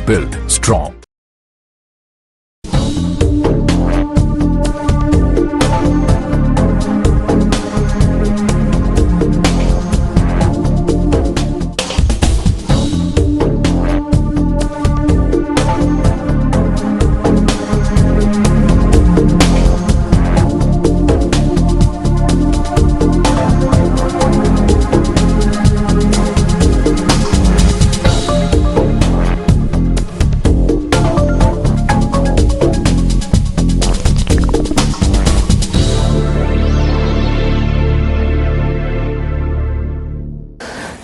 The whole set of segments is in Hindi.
built strong.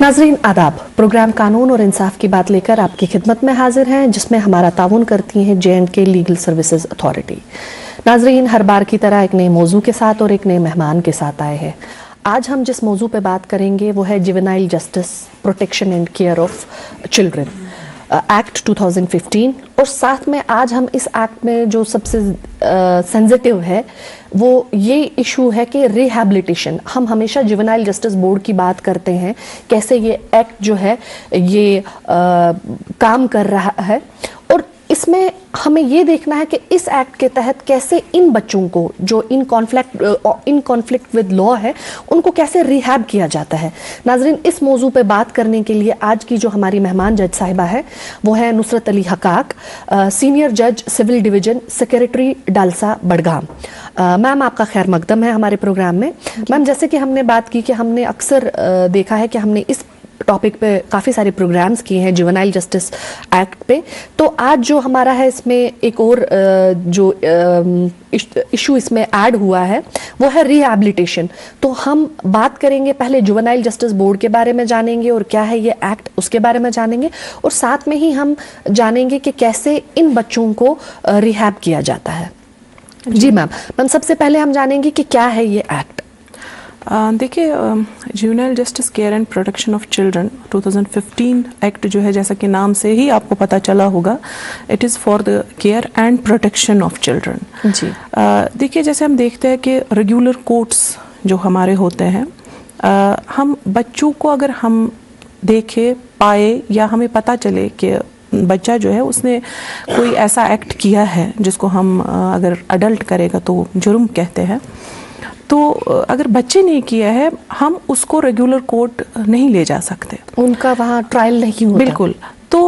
नाजरीन आदाब, प्रोग्राम कानून और इंसाफ की बात लेकर आपकी खिदमत में हाजिर हैं, जिसमें हमारा ताउन करती हैं J&K लीगल सर्विसेज अथॉरिटी। नाजरीन, हर बार की तरह एक नए मौजू के साथ और एक नए मेहमान के साथ आए हैं। आज हम जिस मौजू पे बात करेंगे वो है juvenile justice protection and care of children act 2015, और साथ में आज हम इस एक्ट में जो सबसे सेंसिटिव है वो ये इशू है कि रिहैबिलिटेशन। हम हमेशा जुवेनाइल जस्टिस बोर्ड की बात करते हैं, कैसे ये एक्ट जो है ये काम कर रहा है, और इसमें हमें ये देखना है कि इस एक्ट के तहत कैसे इन बच्चों को जो इन कॉन्फ्लिक्ट विद लॉ है उनको कैसे रिहैब किया जाता है। नाजरीन, इस मौजू पे बात करने के लिए आज की जो हमारी मेहमान जज साहिबा है वो है नुसरत अली हकाक, सीनियर जज civil division, secretary DALSA Budgam. Ma'am, आपका खैर मकदम है हमारे प्रोग्राम में। मैम, जैसे कि हमने बात की कि हमने अक्सर देखा है कि हमने इस टॉपिक पे काफ़ी सारे प्रोग्राम्स किए हैं जुवेनाइल जस्टिस एक्ट पे, तो आज जो हमारा है इसमें एक और जो इशू इसमें ऐड हुआ है वो है रिहैबिलिटेशन। तो हम बात करेंगे, पहले जुवेनाइल जस्टिस बोर्ड के बारे में जानेंगे और क्या है ये एक्ट उसके बारे में जानेंगे, और साथ में ही हम जानेंगे कि कैसे इन बच्चों को रिहैब किया जाता है। जी मैम, सबसे पहले हम जानेंगे कि क्या है ये एक्ट। देखिए, juvenile justice care and protection of children 2015 act जो है, जैसा कि नाम से ही आपको पता चला होगा, it is for the care and protection of children. जी देखिए, जैसे हम देखते हैं कि रेगुलर कोर्ट्स जो हमारे होते हैं, हम बच्चों को अगर हम देखे पाए या हमें पता चले कि बच्चा जो है उसने कोई ऐसा एक्ट किया है जिसको हम अगर अडल्ट करेगा तो जुर्म कहते हैं, तो अगर बच्चे ने किया है हम उसको रेगुलर कोर्ट नहीं ले जा सकते, उनका वहाँ ट्रायल नहीं होता। बिल्कुल। तो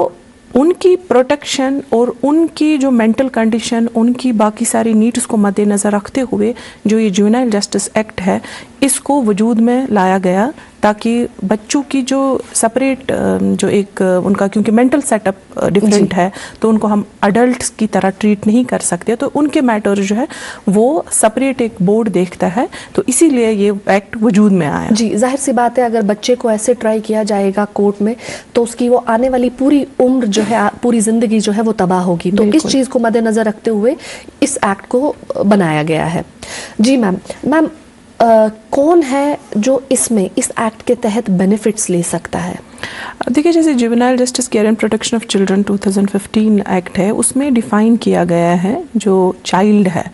उनकी प्रोटेक्शन और उनकी जो मेंटल कंडीशन, उनकी बाकी सारी नीड्स को मद्देनज़र रखते हुए जो ये जुवेनाइल जस्टिस एक्ट है इसको वजूद में लाया गया, ताकि बच्चों की जो सेपरेट जो एक उनका, क्योंकि मेंटल सेटअप डिफरेंट है तो उनको हम अडल्ट्स की तरह ट्रीट नहीं कर सकते, तो उनके मैटर जो है वो सेपरेट एक बोर्ड देखता है, तो इसीलिए ये एक्ट वजूद में आया। जी, जाहिर सी बात है, अगर बच्चे को ऐसे ट्राई किया जाएगा कोर्ट में तो उसकी वो आने वाली पूरी उम्र जो है, पूरी जिंदगी जो है वो तबाह होगी। तो इस चीज़ को मद्देनजर रखते हुए इस एक्ट को बनाया गया है। जी मैम, कौन है जो इसमें इस एक्ट के तहत बेनिफिट्स ले सकता है? देखिए, जैसे juvenile justice care and protection of children 2015 act है, उसमें डिफाइन किया गया है जो चाइल्ड है,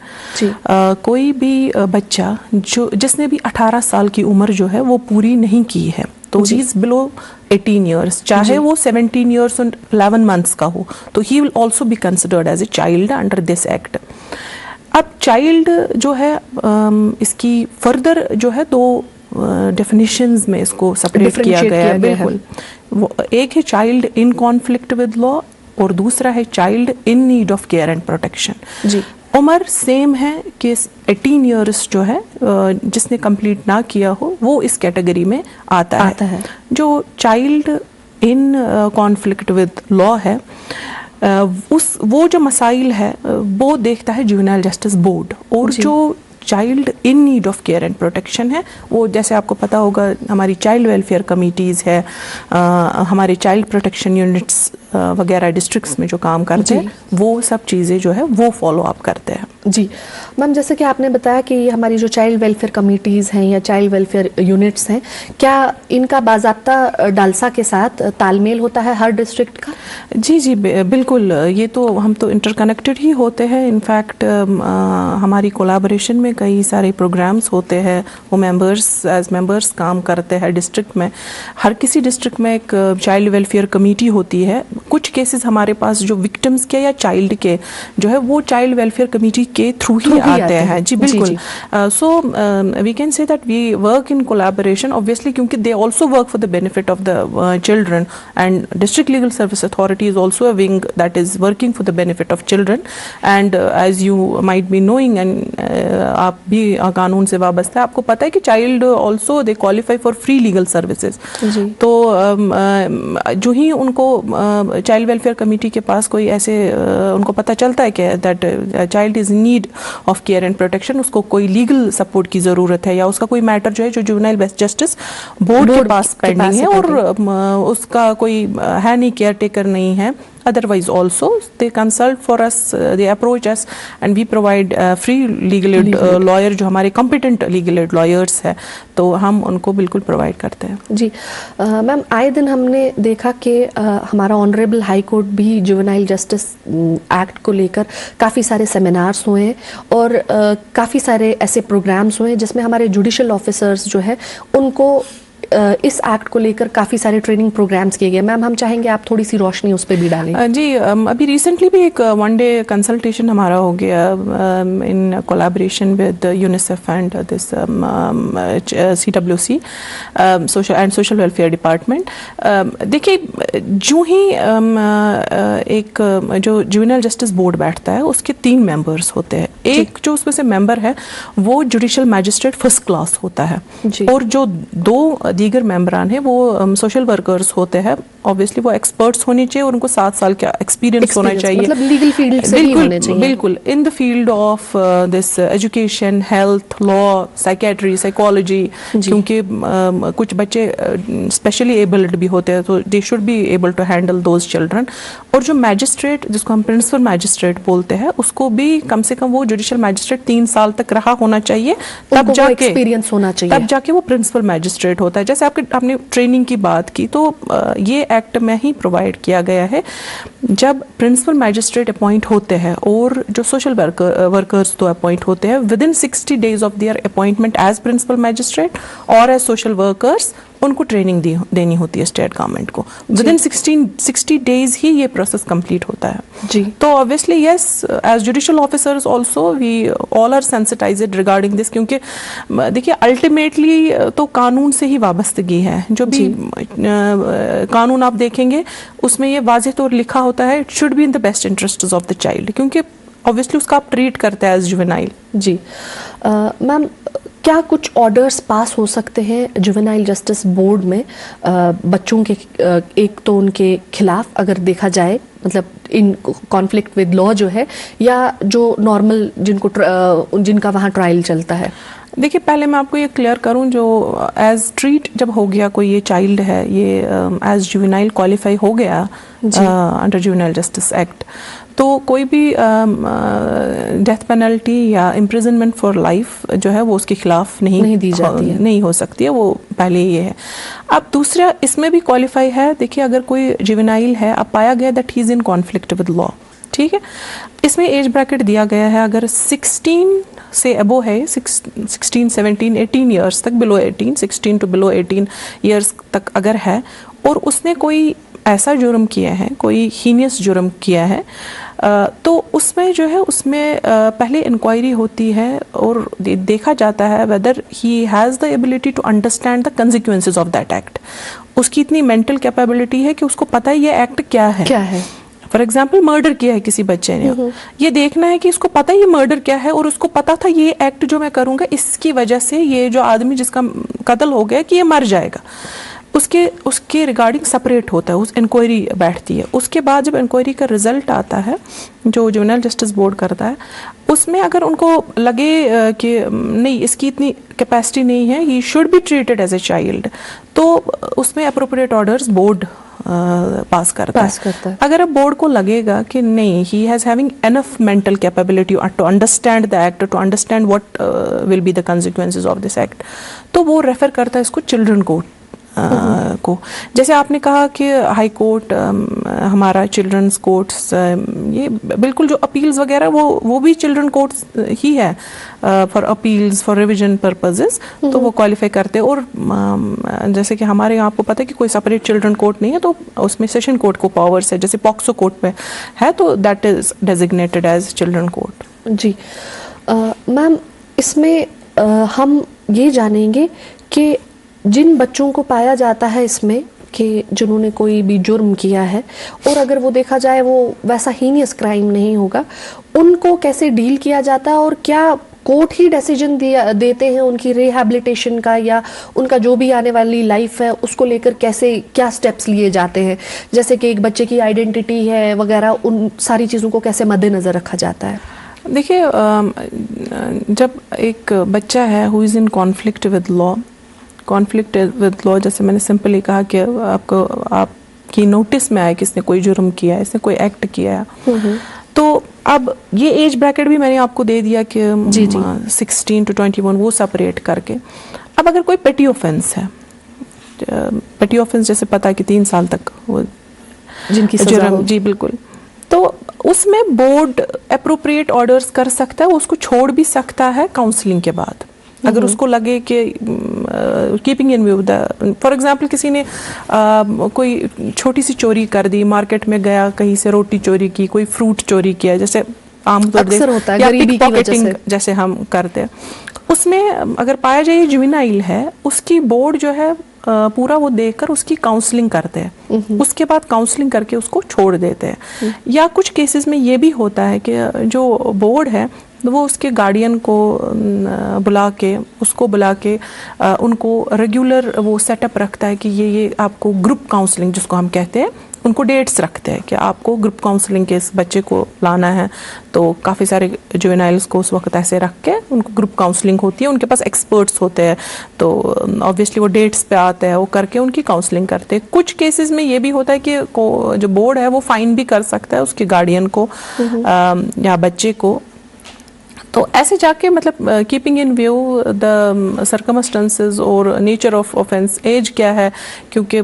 कोई भी बच्चा जिसने भी 18 साल की उम्र जो है वो पूरी नहीं की है, तो ही इज बिलो 18 ईयर्स, चाहे वो 17 ईयर्स और 11 मंथ्स का हो, तो he will also be considered as a child under this act. अब चाइल्ड जो है इसकी फर्दर जो है दो डेफिनेशंस में इसको सेपरेट किया गया है। बिल्कुल, वो एक है child in conflict with law और दूसरा है child in need of care and protection. जी, उम्र सेम है कि 18 ईयर्स जो है जिसने कंप्लीट ना किया हो वो इस कैटेगरी में आता है। जो child in conflict with law है वो जो मसाइल है वो देखता है जुवेनाइल जस्टिस बोर्ड, और जो child in need of care and protection है वो, जैसे आपको पता होगा, हमारी चाइल्ड वेलफेयर कमिटीज़ है, हमारे चाइल्ड प्रोटेक्शन यूनिट्स वगैरह डिस्ट्रिक्ट्स में जो काम करते हैं वो सब चीज़ें जो है वो फॉलो अप करते हैं। जी मैम, जैसे कि आपने बताया कि हमारी जो चाइल्ड वेलफेयर कमेटीज़ हैं या चाइल्ड वेलफेयर यूनिट्स हैं, क्या इनका बाज़ाब्ता डालसा के साथ तालमेल होता है हर डिस्ट्रिक्ट का? जी बिल्कुल, ये तो हम तो इंटरकनेक्टेड ही होते हैं। इनफैक्ट हमारी कोलैबोरेशन में कई सारे प्रोग्राम्स होते हैं, वो मेंबर्स काम करते हैं डिस्ट्रिक्ट में। हर किसी डिस्ट्रिक्ट में एक चाइल्ड वेलफेयर कमेटी होती है। कुछ केसेस हमारे पास जो विक्टिम्स के या चाइल्ड के जो है वो चाइल्ड वेलफेयर कमेटी के थ्रू ही आते हैं। जी बिल्कुल। So we can say that we work in collaboration obviously, क्योंकि they also work for the benefit of the children, and district legal service authority is also a wing that is working for the benefit of children. And as you might be knowing, and आप भी कानून से वाबस्ता है, आपको पता है कि child also they qualify for free legal services. तो जो ही उनको child welfare committee के पास कोई ऐसे उनको पता चलता है कि that child is in need of care and protection, उसको कोई legal support की ज़रूरत है, या उसका कोई मैटर जो है जो juvenile justice board के पास पेंडिंग है और उसका कोई है नहीं, केयर टेकर नहीं है, otherwise also they consult for us, they approach us and we provide free legal aid lawyer जो हमारे competent legal aid lawyers है, तो हम उनको बिल्कुल प्रोवाइड करते हैं। जी मैम, आए दिन हमने देखा कि हमारा ऑनरेबल हाई कोर्ट भी जुवेनाइल जस्टिस एक्ट को लेकर काफ़ी सारे सेमिनार्स हुए हैं और काफ़ी सारे ऐसे प्रोग्राम्स हुए हैं जिसमें हमारे जुडिशल ऑफिसर्स जो है उनको इस एक्ट को लेकर काफ़ी सारे ट्रेनिंग प्रोग्राम्स किए गए। मैम, हम चाहेंगे आप थोड़ी सी रोशनी उस पर भी डालें। जी, अभी रिसेंटली भी एक वन डे कंसल्टेशन हमारा हो गया in collaboration with UNICEF and this CWC social and social welfare department. देखिए, जो ही एक जो जुवेनाइल जस्टिस बोर्ड बैठता है उसके 3 मेंबर्स होते हैं। एक जो उसमें से मेंबर है वो जुडिशियल मैजिस्ट्रेट फर्स्ट क्लास होता है, और जो 2 दीगर मेंबरान है वो सोशल वर्कर्स होते हैं। ऑब्वियसली वो एक्सपर्ट्स होने चाहिए और उनको 7 साल का एक्सपीरियंस होना चाहिए, मतलब लीगल फील्ड से ही होने चाहिए। बिल्कुल in the field of this education, health, law, psychiatry, psychology, क्योंकि कुछ बच्चे स्पेशली एबल्ड भी होते हैं, तो they should be able to handle those children. और जो मैजिस्ट्रेट, जिसको हम प्रिंसिपल मैजिस्ट्रेट बोलते हैं, उसको भी कम से कम वो जुडिशियल मैजिस्ट्रेट 3 साल तक रहा होना चाहिए, तब जाके एक्सपीरियंस होना चाहिए, तब जाके वो प्रिंसिपल मैजिस्ट्रेट होता है। जैसे आपने ट्रेनिंग की बात की, तो ये एक्ट में ही प्रोवाइड किया गया है। जब प्रिंसिपल मैजिस्ट्रेट अपॉइंट होते हैं और जो सोशल वर्कर्स तो अपॉइंट होते हैं, within 60 days of their appointment as principal magistrate और एज सोशल वर्कर्स, उनको ट्रेनिंग देनी होती है स्टेट गवर्नमेंट को। विद इन 60 days ही ये प्रोसेस कंप्लीट होता है। जी, तो obviously yes, as judicial officers also we all are sensitised regarding this, क्योंकि देखिए अल्टीमेटली तो कानून से ही वाबस्तगी है। जो भी कानून आप देखेंगे उसमें ये वाज़ेह तौर लिखा होता है, it should be in the best interest of the child, क्योंकि ऑब्वियसली उसका आप ट्रीट करते हैं एज जुवेनाइल। जी मैम, क्या कुछ ऑर्डर्स पास हो सकते हैं जुवेनाइल जस्टिस बोर्ड में बच्चों के, एक तो उनके खिलाफ अगर देखा जाए, मतलब इन कॉन्फ्लिक्ट विद लॉ जो है, या जो नॉर्मल जिनका वहाँ ट्रायल चलता है? देखिए, पहले मैं आपको ये क्लियर करूं, जो एज ट्रीट जब हो गया कोई ये चाइल्ड है, ये एज जुवेनाइल क्वालिफाई हो गया अंडर जुवेनाइल जस्टिस एक्ट, तो कोई भी डेथ पेनल्टी या इम्प्रिजनमेंट फॉर लाइफ जो है वो उसके खिलाफ नहीं दी जाती है, नहीं हो सकती है, वो पहले ये है। अब दूसरा इसमें भी क्वालिफाई है। देखिए, अगर कोई जुवेनाइल है, अब पाया गया that he is in conflict with law, ठीक है, इसमें एज ब्रैकेट दिया गया है, अगर 16 से अबो है, 16, 17, 18 ईयर्स तक, बिलो 18, 16 टू बिलो 18 ईयर्स तक अगर है, और उसने कोई ऐसा जुर्म किया है, कोई हीनियस जुर्म किया है, तो उसमें जो है उसमें पहले इंक्वायरी होती है और देखा जाता है whether he has the ability to understand the consequences of that act. उसकी इतनी मेंटल कैपेबिलिटी है कि उसको पता है ये एक्ट क्या है। फॉर एग्जाम्पल, मर्डर किया है किसी बच्चे ने, ये देखना है कि इसको पता है ये मर्डर क्या है, और उसको पता था ये एक्ट जो मैं करूँगा इसकी वजह से ये जो आदमी जिसका कत्ल हो गया कि ये मर जाएगा। उसके रिगार्डिंग सेपरेट होता है, उस इंक्वायरी बैठती है। उसके बाद जब इंक्वायरी का रिजल्ट आता है जो जुवेनाइल जस्टिस बोर्ड करता है, उसमें अगर उनको लगे कि नहीं इसकी इतनी कैपेसिटी नहीं है, he should be treated as a child, तो उसमें अप्रोप्रिएट ऑर्डर्स बोर्ड पास करता है। अगर अब बोर्ड को लगेगा कि नहीं, he has having enough mental capability to understand the act, to understand what will be the consequences of this act, तो वो रेफर करता है इसको चिल्ड्रन कोर्ट को। जैसे आपने कहा कि हाई कोर्ट, हमारा चिल्ड्रंस कोर्ट्स, ये बिल्कुल जो अपील्स वगैरह वो भी चिल्ड्रन कोर्ट्स ही है for appeals, for revision purposes, तो वो क्वालिफाई करते हैं। और जैसे कि हमारे यहाँ आपको पता है कि कोई सेपरेट चिल्ड्रन कोर्ट नहीं है, तो उसमें सेशन कोर्ट को पावर्स है, जैसे पॉक्सो कोर्ट में है, तो that is designated as children court. जी मैम, इसमें हम ये जानेंगे कि जिन बच्चों को पाया जाता है इसमें कि जिन्होंने कोई भी जुर्म किया है, और अगर वो देखा जाए वो वैसा हीनियस क्राइम नहीं होगा, उनको कैसे डील किया जाता है, और क्या कोर्ट ही डिसीजन देते हैं उनकी रिहैबिलिटेशन का, या उनका जो भी आने वाली लाइफ है उसको लेकर कैसे क्या स्टेप्स लिए जाते हैं, जैसे कि एक बच्चे की आइडेंटिटी है वगैरह, उन सारी चीज़ों को कैसे मद्देनज़र रखा जाता है? देखिए, जब एक बच्चा है who is in conflict with law, जैसे मैंने सिंपली कहा कि आपकी नोटिस में आया कि इसने कोई जुर्म किया है, इसने कोई एक्ट किया है, तो अब ये एज ब्रैकेट भी मैंने आपको दे दिया कि 16 to 21, वो सेपरेट करके। अब अगर कोई पेटी ऑफेंस है, पेटी ऑफेंस जैसे पता है कि 3 साल तक वो जिनकी जुर्म, जी बिल्कुल, तो उसमें बोर्ड अप्रोप्रिएट ऑर्डर्स कर सकता है, उसको छोड़ भी सकता है काउंसलिंग के बाद, अगर उसको लगे कि keeping in view the, for example किसी ने कोई छोटी सी चोरी कर दी, मार्केट में गया, कहीं से रोटी चोरी की, कोई फ्रूट चोरी किया, जैसे आमतौर पर या पिक पॉकेटिंग जैसे हम करते हैं, उसमें अगर पाया जाए जुवेनाइल है, उसकी बोर्ड जो है पूरा वो देखकर उसकी काउंसलिंग करते हैं, उसके बाद काउंसलिंग करके उसको छोड़ देते हैं। या कुछ केसेस में ये भी होता है कि जो बोर्ड है वो उसके गार्डियन को बुला के उनको रेगुलर वो सेटअप रखता है कि ये आपको ग्रुप काउंसलिंग जिसको हम कहते हैं, उनको डेट्स रखते हैं कि आपको ग्रुप काउंसलिंग के इस बच्चे को लाना है, तो काफ़ी सारे जुवेनाइल्स को उस वक्त ऐसे रख के उनको ग्रुप काउंसलिंग होती है, उनके पास एक्सपर्ट्स होते हैं, तो ऑब्वियसली वो डेट्स पे आते हैं, वो करके उनकी काउंसलिंग करते हैं। कुछ केसेस में ये भी होता है कि जो बोर्ड है वो फाइन भी कर सकता है उसके गार्डियन को या बच्चे को। तो ऐसे जाके मतलब keeping in view the circumstances और नेचर ऑफ ऑफेंस, एज क्या है, क्योंकि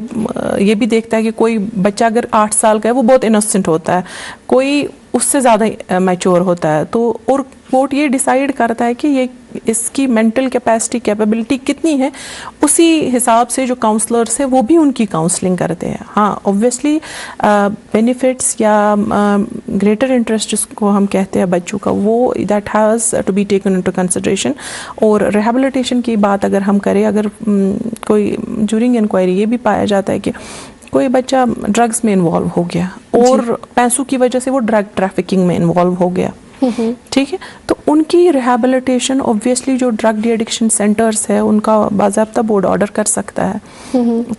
ये भी देखता है कि कोई बच्चा अगर 8 साल का है वो बहुत इनोसेंट होता है, कोई उससे ज़्यादा मैच्योर होता है, तो और कोर्ट ये डिसाइड करता है कि ये इसकी मेंटल कैपेसिटी कैपेबिलिटी कितनी है, उसी हिसाब से जो काउंसलर्स है वो भी उनकी काउंसलिंग करते हैं। हाँ, ऑब्वियसली बेनिफिट्स या ग्रेटर इंटरेस्ट जिसको हम कहते हैं बच्चों का, वो that has to be taken into consideration. और रिहैबिलिटेशन की बात अगर हम करें, अगर कोई ड्यूरिंग इंक्वायरी ये भी पाया जाता है कि कोई बच्चा ड्रग्स में इन्वॉल्व हो गया और पैसों की वजह से वो ड्रग ट्रैफिकिंग में इन्वॉल्व हो गया, ठीक है, तो उनकी रिहैबिलिटेशन ऑब्वियसली जो ड्रग डी एडिक्शन सेंटर्स है उनका बाज़ाब्ता बोर्ड ऑर्डर कर सकता है,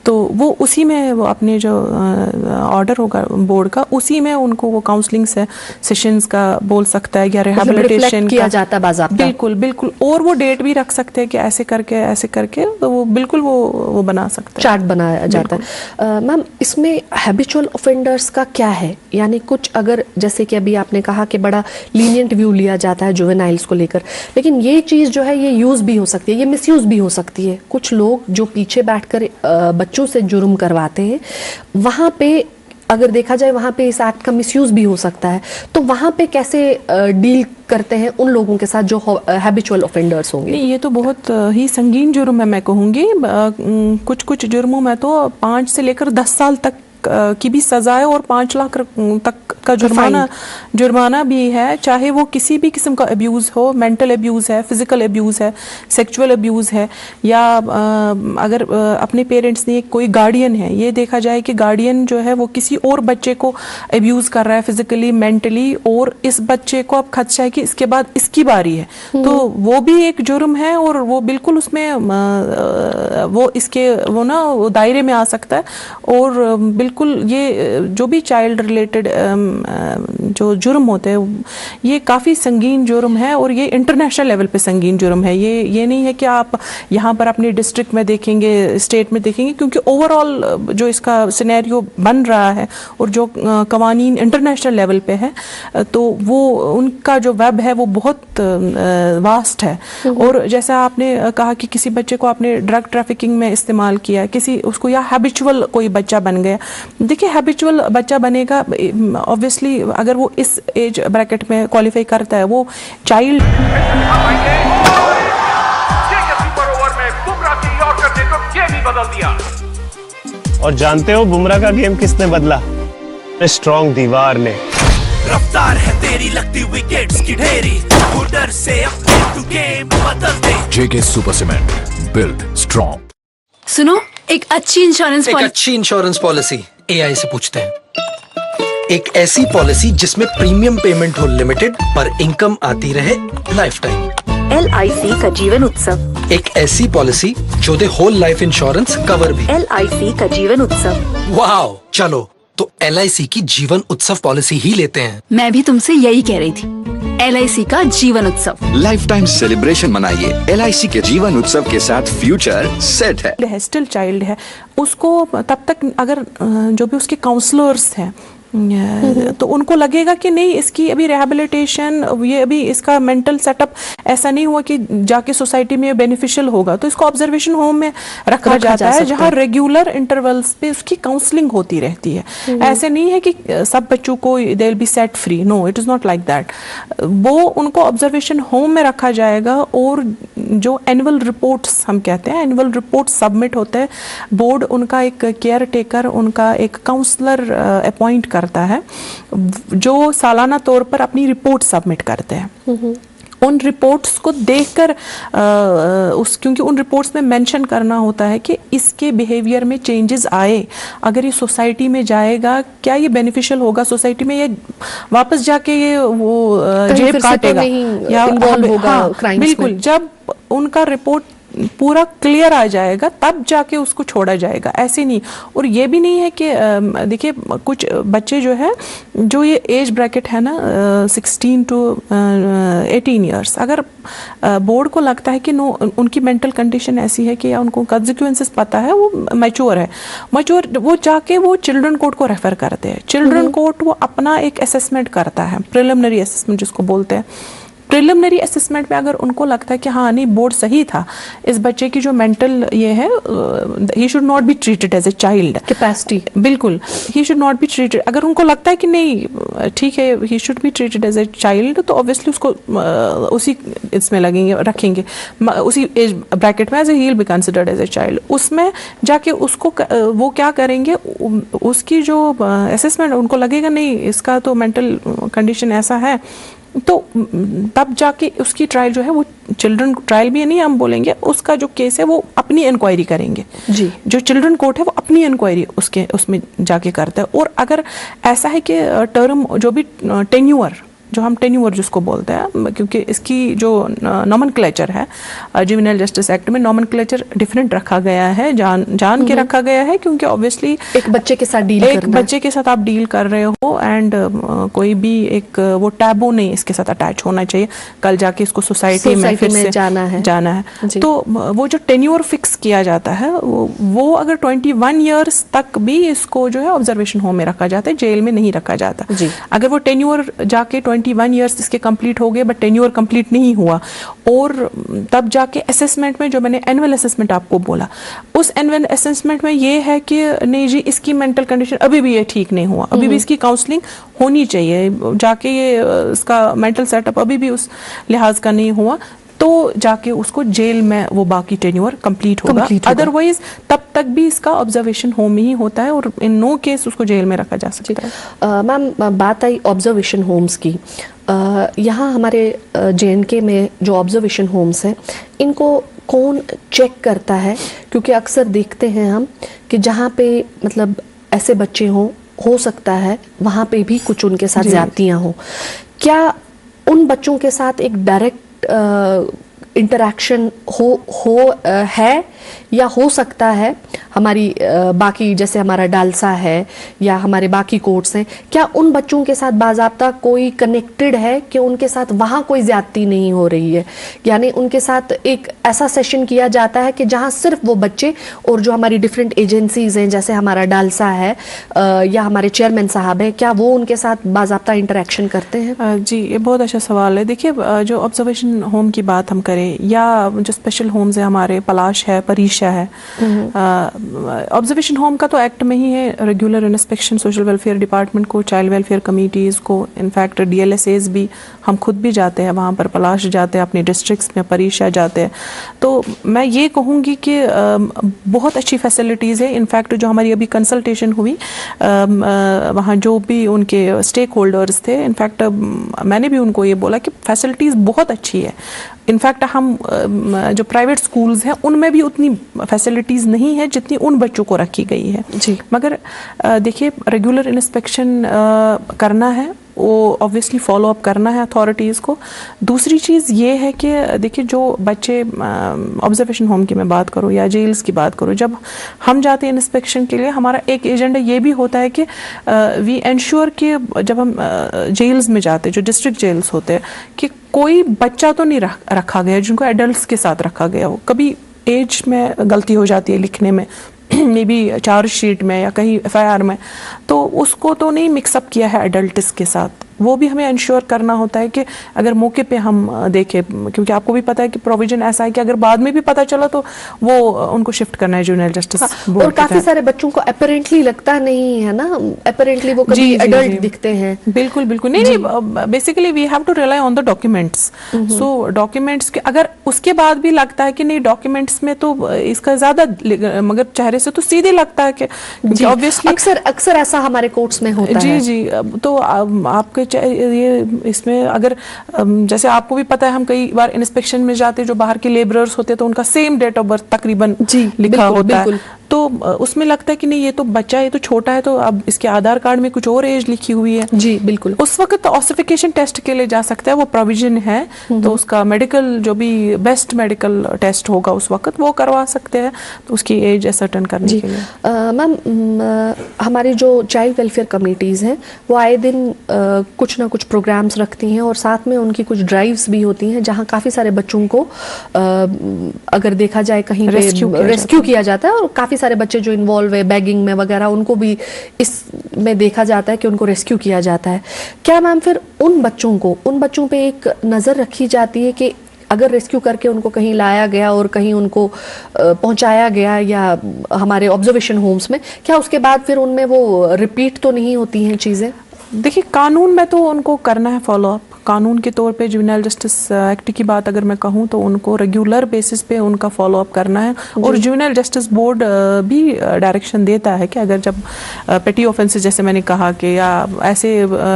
तो वो उसी में वो अपने जो ऑर्डर होगा बोर्ड का, उसी में उनको वो काउंसलिंग से सेशंस का बोल सकता है या रिहैबिलिटेशन किया जाता है बाज़ाब्ता। बिल्कुल बिल्कुल, और वो डेट भी रख सकते हैं कि ऐसे करके तो वो बिल्कुल वो बना सकते हैं, चार्ट बनाया जाता है। मैम, इसमें हैबिचुअल ऑफेंडर्स का क्या है, यानी कुछ अगर जैसे कि अभी आपने कहा कि बड़ा लीनियंट व्यू लिया जाता है जुवेनाइल्स को लेकर, लेकिन ये चीज़ जो है ये यूज़ भी हो सकती है, ये मिसयूज़ भी हो सकती है। कुछ लोग जो पीछे बैठकर बच्चों से जुर्म करवाते हैं, वहाँ पे अगर देखा जाए वहाँ पे इस एक्ट का मिसयूज़ भी हो सकता है, तो वहाँ पे कैसे डील करते हैं उन लोगों के साथ जो हैबिचुअल ऑफेंडर्स होंगे? नहीं, ये तो बहुत ही संगीन जुर्म है, मैं कहूँगी। कुछ जुर्मों में तो 5 से लेकर 10 साल तक की भी सजा है और 5 लाख तक का जुर्माना भी है, चाहे वो किसी भी किस्म का अब्यूज़ हो, मेंटल अब्यूज़ है, फिजिकल अब्यूज़ है, सेक्सुअल अब्यूज़ है, या अगर अपने पेरेंट्स ने, कोई गार्डियन है, ये देखा जाए कि गार्डियन जो है वो किसी और बच्चे को अब्यूज़ कर रहा है फिजिकली, मेंटली, और इस बच्चे को अब खदशा है कि इसके बाद इसकी बारी है, तो वो भी एक जुर्म है और वो बिल्कुल उसमें वो इसके वो दायरे में आ सकता है। और बिल्कुल ये जो भी चाइल्ड रिलेटेड जो जुर्म होते हैं ये काफ़ी संगीन जुर्म है और ये इंटरनेशनल लेवल पे संगीन जुर्म है। ये नहीं है कि आप यहाँ पर अपने डिस्ट्रिक्ट में देखेंगे, स्टेट में देखेंगे, क्योंकि ओवरऑल जो इसका सिनेरियो बन रहा है और जो कवानीन इंटरनेशनल लेवल पे है, तो वो उनका जो वेब है वो बहुत वास्ट है। और जैसा आपने कहा कि किसी बच्चे को आपने ड्रग ट्रैफिकिंग में इस्तेमाल किया, किसी उसको, या हैबिचुअल कोई बच्चा बन गया। देखिए, हैबिचुअल बच्चा बनेगा ऑब्वियसली, अगर वो इस एज ब्रैकेट में क्वालिफाई करता है, वो चाइल्ड। और जानते हो बुमराह का गेम किसने बदला? स्ट्रॉन्ग दीवार ने। रफ्तार है तेरी लगती विकेट्स की ढेरी, बॉर्डर से अपने तू गेम बदल दे। JK super cement, build strong. सुनो, एक अच्छी इंश्योरेंस पॉलिसी एआई से पूछते हैं। एक ऐसी पॉलिसी जिसमें प्रीमियम पेमेंट हो लिमिटेड पर इनकम आती रहे लाइफ टाइम। LIC का जीवन उत्सव। एक ऐसी पॉलिसी जो दे होल लाइफ इंश्योरेंस कवर भी। LIC का जीवन उत्सव। वाओ, चलो तो LIC की जीवन उत्सव पॉलिसी ही लेते हैं। मैं भी तुमसे यही कह रही थी, LIC का जीवन उत्सव। लाइफ टाइम सेलिब्रेशन मनाइए LIC के जीवन उत्सव के साथ, फ्यूचर सेट है। स्टिल चाइल्ड है, उसको तब तक अगर जो भी उसके काउंसलर्स हैं तो उनको लगेगा कि नहीं, इसकी अभी रिहैबिलिटेशन, ये अभी इसका मेंटल सेटअप ऐसा नहीं हुआ कि जाके सोसाइटी में बेनिफिशियल होगा, तो इसको ऑब्जर्वेशन होम में रखा जाता है, जहाँ रेगुलर इंटरवल्स पे उसकी काउंसलिंग होती रहती है। ऐसे नहीं है कि सब बच्चों को they will be set free, no, it is not like that. वो उनको ऑब्जर्वेशन होम में रखा जाएगा और जो एनुअल रिपोर्ट्स हम कहते हैं, एनुअल रिपोर्ट सबमिट होते हैं, बोर्ड उनका एक केयर टेकर, उनका एक काउंसलर अपॉइंट करता है, जो सालाना तौर पर अपनी रिपोर्ट सबमिट करते हैं। उन रिपोर्ट्स को देखकर क्योंकि उन रिपोर्ट्स में मेंशन करना होता है कि इसके बिहेवियर में चेंजेस आए, अगर ये सोसाइटी में जाएगा, क्या ये बेनिफिशियल होगा सोसाइटी में, ये वापस जाके ये वो जेब काटेगा या इन्वॉल्व होगा क्राइम्स में। बिल्कुल, जब उनका रिपोर्ट पूरा क्लियर आ जाएगा तब जाके उसको छोड़ा जाएगा, ऐसे नहीं। और ये भी नहीं है कि देखिए, कुछ बच्चे जो है, जो ये एज ब्रैकेट है ना 16 to 18 ईयर्स, अगर बोर्ड को लगता है कि नो, उनकी मेंटल कंडीशन ऐसी है कि या उनको कंसिक्वेंसेस पता है, वो मैच्योर है, वो जाके वो चिल्ड्रन कोर्ट को रेफर करते हैं। चिल्ड्रन कोर्ट वो अपना एक असेसमेंट करता है, प्रिलिमिनरी असेसमेंट जिसको बोलते हैं। प्रिलिमिनरी असेसमेंट में अगर उनको लगता है कि हाँ नहीं, बोर्ड सही था, इस बच्चे की जो मेंटल ये है, he should not be treated as a child capacity, बिल्कुल he should not be treated, अगर उनको लगता है कि नहीं ठीक है, he should be treated as a child, तो ऑब्वियसली उसको उसी इसमें रखेंगे उसी एज ब्रैकेट में, as a he will be considered as a child. उसमें जाके उसको वो क्या करेंगे, उसकी जो असेसमेंट, उनको लगेगा नहीं इसका तो मेंटल कंडीशन ऐसा है, तो तब जाके उसकी ट्रायल जो है, वो चिल्ड्रन ट्रायल भी नहीं हम बोलेंगे, उसका जो केस है वो अपनी इंक्वायरी करेंगे जी। जो चिल्ड्रन कोर्ट है वो अपनी इंक्वायरी उसमें जाके करता है। और अगर ऐसा है कि टर्म जो भी टेन्यूअर, जो हम टेन्यूअर जिसको बोलते हैं, क्योंकि इसकी जो नॉमेनक्लेचर है जुवेनाइल जस्टिस एक्ट में, नॉमेनक्लेचर डिफरेंट रखा गया है, जान के रखा गया है, क्योंकि ऑब्वियसली एक बच्चे के साथ आप डील कर रहे हो, एंड कोई भी एक वो टैबू नहीं इसके साथ अटैच होना चाहिए, कल जाके इसको सोसाइटी में फिर से जाना है। तो वो जो टेन्यूअर फिक्स किया जाता है, वो अगर 21 ईयर्स तक भी इसको जो है ऑब्जर्वेशन होम में रखा जाता है, जेल में नहीं रखा जाता। अगर वो टेन्यूअर जाके 21 ईयर्स इसके कंप्लीट हो गए बट टेन्योर कंप्लीट नहीं हुआ, और तब जाके असेसमेंट में, जो मैंने एनुअल असेसमेंट आपको बोला, उस एनुअल असेसमेंट में ये है कि नहीं जी, इसकी मेंटल कंडीशन अभी भी ये ठीक नहीं हुआ, अभी भी इसकी काउंसलिंग होनी चाहिए, जाके ये इसका मेंटल सेटअप अभी भी उस लिहाज का नहीं हुआ, तो जाके उसको जेल में वो बाकी टेन्योर कंप्लीट होगा। अदरवाइज तब तक भी इसका ऑब्जर्वेशन होम ही होता है और इन नो केस उसको जेल में रखा जा सकता है। मैम, बात आई ऑब्जर्वेशन होम्स की। यहाँ हमारे JNK में जो ऑब्जर्वेशन होम्स हैं, इनको कौन चेक करता है? क्योंकि अक्सर देखते हैं हम कि जहाँ पे मतलब ऐसे बच्चे हो सकता है वहाँ पे भी कुछ उनके साथ ज्यादतियाँ हों। क्या उन बच्चों के साथ एक डायरेक्ट इंटरैक्शन है या हो सकता है हमारी बाकी जैसे हमारा डालसा है या हमारे बाकी कोर्ट्स हैं, क्या उन बच्चों के साथ बाज़ाब्ता कोई कनेक्टेड है कि उनके साथ वहाँ कोई ज्यादती नहीं हो रही है? यानी उनके साथ एक ऐसा सेशन किया जाता है कि जहाँ सिर्फ वो बच्चे और जो हमारी डिफरेंट एजेंसीज हैं जैसे हमारा डालसा है या हमारे चेयरमैन साहब हैं, क्या वो उनके साथ बाज़ाब्ता इंटरेक्शन करते हैं? जी, ये बहुत अच्छा सवाल है। देखिए, जो ऑब्जर्वेशन होम की बात हम करें या जो स्पेशल होम्स है हमारे पलाश है, परीक्षा है, ऑब्जर्वेशन होम का तो एक्ट में ही है। Regular inspection social welfare department को, चाइल्ड वेलफेयर कमिटीज़ को, इनफैक्ट DLSAs भी, हम खुद भी जाते हैं वहाँ पर, पलाश जाते हैं, अपने डिस्ट्रिक्ट्स में परीक्षा जाते हैं। तो मैं ये कहूँगी कि बहुत अच्छी फैसिलिटीज़ है। इनफैक्ट जो हमारी अभी कंसल्टेशन हुई वहाँ जो भी उनके स्टेक होल्डर्स थे, इनफैक्ट मैंने भी उनको ये बोला कि फैसिलिटीज़ बहुत अच्छी है। इनफैक्ट हम जो प्राइवेट स्कूल्स हैं उनमें भी उतनी फैसिलिटीज़ नहीं है जितनी उन बच्चों को रखी गई है जी। मगर देखिए, रेगुलर इंस्पेक्शन करना है, वो ऑब्वियसली फॉलो अप करना है अथॉरिटीज़ को। दूसरी चीज़ ये है कि देखिए, जो बच्चे ऑब्जर्वेशन होम की मैं बात करूँ या जेल्स की बात करूँ, जब हम जाते हैं इंस्पेक्शन के लिए, हमारा एक एजेंडा ये भी होता है कि वी एंश्योर कि जब हम जेल्स में जाते हैं, जो डिस्ट्रिक्ट जेल्स होते हैं, कि कोई बच्चा तो नहीं रखा गया जिनको एडल्ट्स के साथ रखा गया हो। कभी एज में गलती हो जाती है लिखने में, मे बी चार्जशीट में या कहीं FIR में, तो उसको तो नहीं मिक्सअप किया है एडल्ट्स के साथ। वो भी हमें इंश्योर करना होता है कि अगर मौके पे हम देखें, क्योंकि आपको भी पता है कि प्रोविजन ऐसा है कि अगर बाद में भी पता चला तो वो उनको शिफ्ट करना है जुवेनाइल जस्टिस बोर्ड। और काफी सारे बच्चों को अपैरेंटली लगता नहीं है ना, अपैरेंटली वो कभी एडल्ट दिखते हैं। बिल्कुल बिल्कुल नहीं, basically we have to rely on the documents. So documents के अगर उसके बाद भी लगता है कि नहीं डॉक्यूमेंट्स में तो इसका ज्यादा, मगर चेहरे से तो सीधे लगता है कि ऑब्वियसली अक्सर ऐसा हमारे कोर्ट्स में होता है। जी, तो आपके ये इसमें अगर जैसे आपको भी पता है, हम कई बार इंस्पेक्शन में जाते हैं, जो बाहर के लेबरर्स होते हैं तो उनका सेम डेट ऑफ बर्थ तकरीबन लिखा होता है, तो उसमें लगता है कि नहीं ये तो बच्चा, ये तो छोटा है, तो अब इसके आधार कार्ड में कुछ और एज लिखी हुई है। जी बिल्कुल। उस वक्त ऑसिफिकेशन टेस्ट के लिए जा सकता है, वो प्रोविजन है। तो उसका मेडिकल, जो भी बेस्ट मेडिकल टेस्ट होगा उस वक्त, वो करवा सकते हैं, तो उसकी एज असर्टन करने के लिए। मैम, हमारी जो चाइल्ड वेलफेयर कमिटीज़ हैं वो आए दिन कुछ ना कुछ प्रोग्राम्स रखती हैं और साथ में उनकी कुछ ड्राइव्स भी होती हैं जहाँ काफ़ी सारे बच्चों को अगर देखा जाए कहीं पे रेस्क्यू किया जाता है, और काफ़ी सारे बच्चे जो इन्वॉल्व है बैगिंग में वगैरह, उनको भी इसमें देखा जाता है कि उनको रेस्क्यू किया जाता है। क्या मैम फिर उन बच्चों पे एक नज़र रखी जाती है कि अगर रेस्क्यू करके उनको कहीं लाया गया और कहीं उनको पहुंचाया गया या हमारे ऑब्जर्वेशन होम्स में, क्या उसके बाद फिर उनमें वो रिपीट तो नहीं होती हैं चीज़ें? देखिए, कानून में तो उनको करना है फॉलो अप। कानून के तौर पे जुवेनाइल जस्टिस एक्ट की बात अगर मैं कहूँ तो उनको रेगुलर बेसिस पे उनका फॉलो अप करना है। और जुवेनाइल जस्टिस बोर्ड भी डायरेक्शन देता है कि अगर जब पेटी ऑफेंसेस, जैसे मैंने कहा कि या ऐसे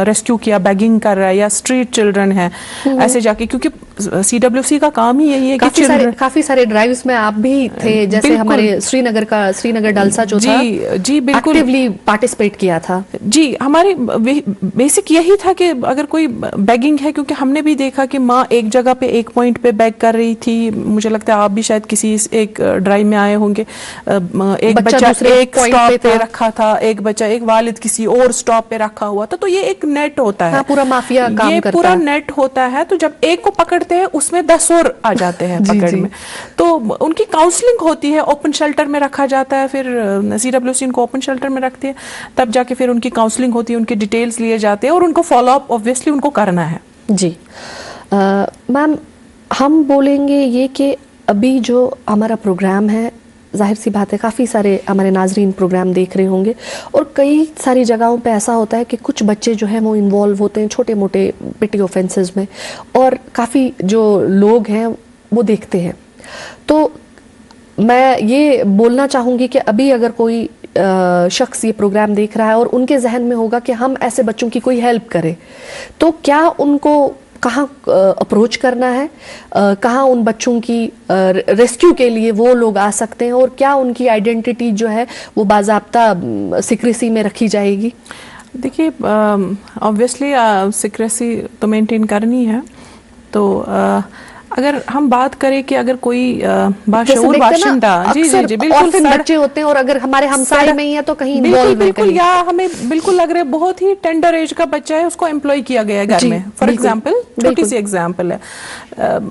रेस्क्यू किया, बैगिंग कर रहा है या स्ट्रीट चिल्ड्रन है, ऐसे जाके, क्योंकि CWC का काम ही यही है कि काफी सारे ड्राइव्स में आप भी थे, जैसे हमारे श्रीनगर डालसा जो था, जी बिल्कुल एक्टिवली पार्टिसिपेट किया था। जी, हमारे बेसिक यही था कि अगर कोई बैगिंग है, क्योंकि हमने भी देखा कि माँ एक जगह पे एक पॉइंट पे बैग कर रही थी, मुझे लगता है आप भी शायद किसी एक ड्राइव में आए होंगे, एक बच्चा एक स्टॉप पे रखा था, एक बच्चा, एक वालिद किसी और स्टॉप पे रखा हुआ था। तो ये एक नेट होता है, पूरा माफिया काम ये करता पूरा है। नेट होता है। तो जब एक को पकड़ते हैं उसमें 10 और आ जाते हैं पकड़ में। तो उनकी काउंसलिंग होती है, ओपन शेल्टर में रखा जाता है, फिर CWC उनको ओपन शेल्टर में रखती है, तब जाके फिर उनकी काउंसलिंग होती है, उनके डिटेल्स लिए जाते हैं और उनको फॉलो अप ऑब्वियसली उनको करना है। जी मैम, हम बोलेंगे ये कि अभी जो हमारा प्रोग्राम है, जाहिर सी बात है काफ़ी सारे हमारे नाजरीन प्रोग्राम देख रहे होंगे, और कई सारी जगहों पे ऐसा होता है कि कुछ बच्चे जो हैं वो इन्वॉल्व होते हैं छोटे मोटे पेटी ऑफेंसेस में, और काफ़ी जो लोग हैं वो देखते हैं। तो मैं ये बोलना चाहूँगी कि अभी अगर कोई शख्स ये प्रोग्राम देख रहा है और उनके जहन में होगा कि हम ऐसे बच्चों की कोई हेल्प करें, तो क्या उनको कहाँ अप्रोच करना है, कहाँ उन बच्चों की रेस्क्यू के लिए वो लोग आ सकते हैं, और क्या उनकी आइडेंटिटी जो है वो बाज़ाब्ता सिक्रेसी में रखी जाएगी? देखिए, ऑब्वियसली सिक्रेसी तो मेंटेन करनी है। तो अगर हम बात करें कि अगर कोई बाशऊर बाशिंदा, जी जी जी, बिल्कुल बच्चे होते हैं और अगर हमारे हमसाये में ही है तो कहीं बिल्कुल बिल्कुल, या हमें बिल्कुल लग रहा है बहुत ही टेंडर एज का बच्चा है, उसको एम्प्लॉय किया गया है घर में, फॉर एग्जांपल, छोटी सी एग्जांपल है।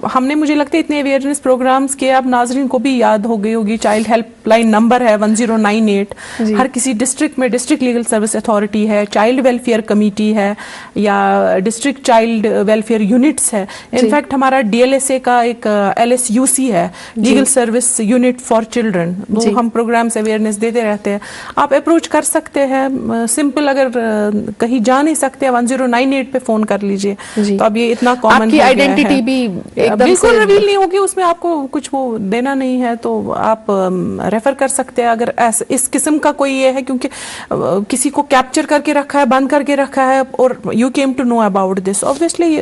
हमने, मुझे लगता है, इतने अवेयरनेस प्रोग्राम्स किए, अब नाजरीन को भी याद हो गई होगी, चाइल्ड हेल्पलाइन नंबर है 1098, हर किसी डिस्ट्रिक्ट में डिस्ट्रिक्ट लीगल सर्विस अथॉरिटी है, चाइल्ड वेलफेयर कमेटी है, या डिस्ट्रिक्ट चाइल्ड वेलफेयर यूनिट्स है। इनफैक्ट हमारा DLSA का एक LSUC है, legal service unit for children, वो हम प्रोग्राम्स अवेयरनेस देते रहते हैं। आप अप्रोच कर सकते हैं, सिंपल, अगर कहीं जा नहीं सकते 1098 पे फोन कर लीजिए। तो अब ये इतना कॉमन आपकी आइडेंटिटी भी बिल्कुल रिवील नहीं होगी, उसमें आपको कुछ वो देना नहीं है, तो आप रेफर कर सकते हैं अगर इस किस्म का कोई ये है, क्योंकि किसी को कैप्चर करके रखा है, बंद करके रखा है, और you came to know about this, obviously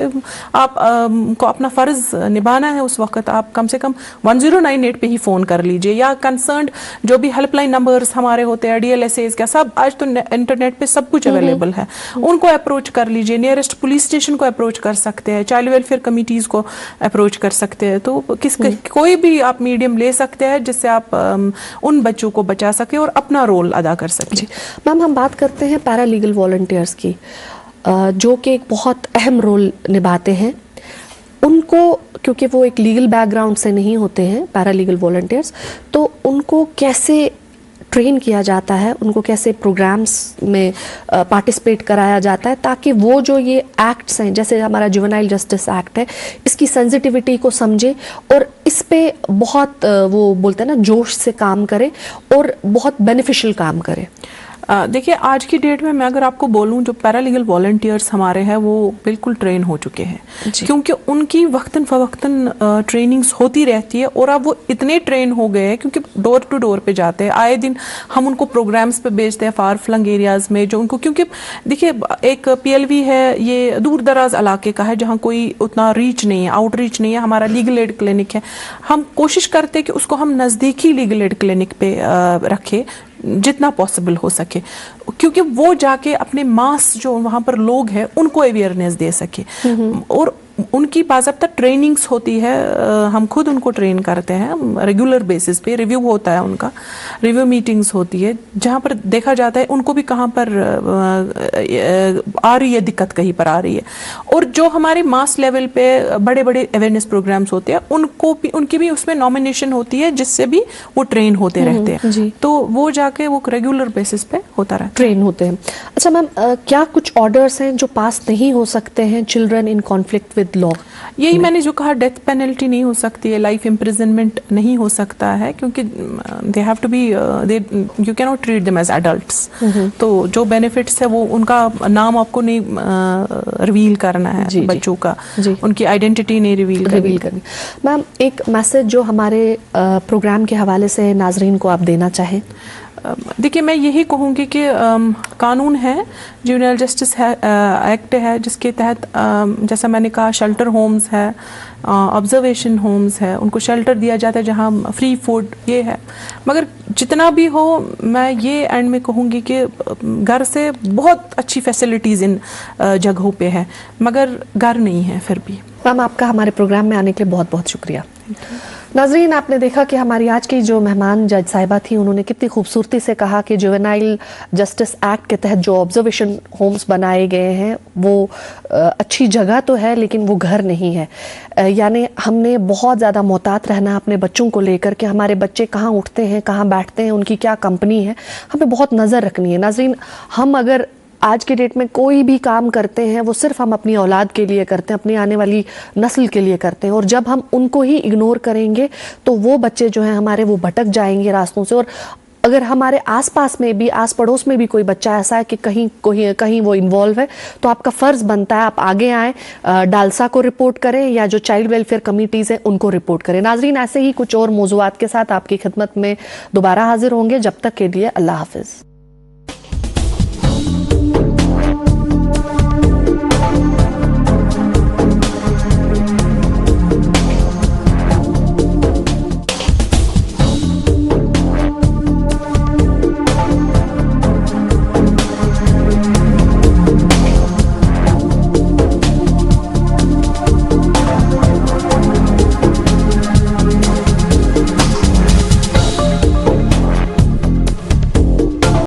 आप को अपना फर्ज निभाना है। उस वक्त आप कम से कम 1098 पे ही फोन कर लीजिए, या कंसर्न्ड जो भी हेल्पलाइन नंबर्स हमारे होते हैं, DLSAs का, सब आज तो इंटरनेट पे सब कुछ अवेलेबल है, उनको अप्रोच कर लीजिए। नियरेस्ट पुलिस स्टेशन को अप्रोच कर सकते हैं, चाइल्ड वेलफेयर कमिटीज को अप्रोच कर सकते हैं। तो कोई भी आप मीडियम ले सकते हैं जिससे आप उन बच्चों को बचा सके और अपना रोल अदा कर सके। मैम, हम बात करते हैं पैरा लीगल वॉलंटियर्स की, जो कि एक बहुत अहम रोल निभाते हैं। उनको, क्योंकि वो एक लीगल बैकग्राउंड से नहीं होते हैं पैरा लीगल वॉलंटियर्स, तो उनको कैसे ट्रेन किया जाता है, उनको कैसे प्रोग्राम्स में पार्टिसिपेट कराया जाता है, ताकि वो जो ये एक्ट्स हैं, जैसे हमारा जुवेनाइल जस्टिस एक्ट है, इसकी सेंसिटिविटी को समझे और इस पे बहुत वो बोलते हैं ना, जोश से काम करे और बहुत बेनिफिशियल काम करे। देखिए, आज की डेट में मैं अगर आपको बोलूं, जो पैरालीगल वॉलंटियर्स हमारे हैं वो बिल्कुल ट्रेन हो चुके हैं, क्योंकि उनकी वक्तन फवक्तन ट्रेनिंग्स होती रहती है, और अब वो इतने ट्रेन हो गए हैं क्योंकि डोर टू डोर पे जाते हैं, आए दिन हम उनको प्रोग्राम्स पे भेजते हैं फार फ्लंग एरियाज में, जो उनको, क्योंकि देखिए एक PLV है, ये दूर दराज इलाके का है जहाँ कोई उतना रीच नहीं है, आउटरीच नहीं है। हमारा लीगल एड क्लिनिक है, हम कोशिश करते हैं कि उसको हम नज़दीकी लीगल एड क्लिनिक पे रखें जितना पॉसिबल हो सके, क्योंकि वो जाके अपने मास जो वहाँ पर लोग हैं उनको अवेयरनेस दे सके, और उनकी बाज़ाब्ता ट्रेनिंग्स होती है, हम खुद उनको ट्रेन करते हैं रेगुलर बेसिस पे, रिव्यू होता है उनका, रिव्यू मीटिंग्स होती है जहाँ पर देखा जाता है उनको भी कहाँ पर आ रही है दिक्कत, कहीं पर आ रही है। और जो हमारे मास लेवल पे बड़े बड़े अवेयरनेस प्रोग्राम्स होते हैं उनको भी, उनकी भी उसमें नॉमिनेशन होती है जिससे भी वो ट्रेन होते रहते हैं, तो वो जाके वो रेगुलर बेसिस पे होता रहता है, ट्रेन होते हैं। अच्छा मैम, क्या कुछ ऑर्डर्स हैं जो पास नहीं हो सकते हैं children in conflict with law? यही मैंने जो कहा, डेथ पेनल्टी नहीं हो सकती है, लाइफ इम्प्रिजनमेंट नहीं हो सकता है, क्योंकि they have to be, you can not treat them as adults. तो जो बेनिफिट्स है वो उनका नाम आपको नहीं रिवील करना है, बच्चों का उनकी आइडेंटिटी नहीं रिवील करनी। मैम, एक मैसेज जो हमारे प्रोग्राम के हवाले से नाजरीन को आप देना चाहें? देखिए, मैं यही कहूँगी कि कानून है, जुवेनाइल जस्टिस एक्ट है, जिसके तहत जैसा मैंने कहा शेल्टर होम्स है, ऑब्जर्वेशन होम्स है, उनको शेल्टर दिया जाता है जहाँ फ्री फूड ये है। मगर जितना भी हो, मैं ये एंड में कहूँगी कि घर से बहुत अच्छी फैसिलिटीज़ इन जगहों पे है, मगर घर नहीं है फिर भी। मैम, आपका हमारे प्रोग्राम में आने के लिए बहुत बहुत शुक्रिया। नाजरीन, आपने देखा कि हमारी आज की जो मेहमान जज साहिबा थी, उन्होंने कितनी खूबसूरती से कहा कि जुवेनाइल जस्टिस एक्ट के तहत जो ऑब्जर्वेशन होम्स बनाए गए हैं वो अच्छी जगह तो है लेकिन वो घर नहीं है। यानी हमने बहुत ज़्यादा मोहतात रहना अपने बच्चों को लेकर कि हमारे बच्चे कहाँ उठते हैं, कहाँ बैठते हैं, उनकी क्या कंपनी है, हमें बहुत नज़र रखनी है। नाजरीन, हम अगर आज के डेट में कोई भी काम करते हैं वो सिर्फ हम अपनी औलाद के लिए करते हैं, अपनी आने वाली नस्ल के लिए करते हैं, और जब हम उनको ही इग्नोर करेंगे तो वो बच्चे जो हैं हमारे वो भटक जाएंगे रास्तों से, और अगर हमारे आसपास में भी, आस पड़ोस में भी कोई बच्चा ऐसा है कि कहीं वो इन्वॉल्व है, तो आपका फर्ज बनता है आप आगे आए, डालसा को रिपोर्ट करें या जो चाइल्ड वेलफेयर कमिटीज हैं उनको रिपोर्ट करें। नाजरीन, ऐसे ही कुछ और मौजूआत के साथ आपकी खिदमत में दोबारा हाजिर होंगे। जब तक के लिए अल्लाह हाफिज।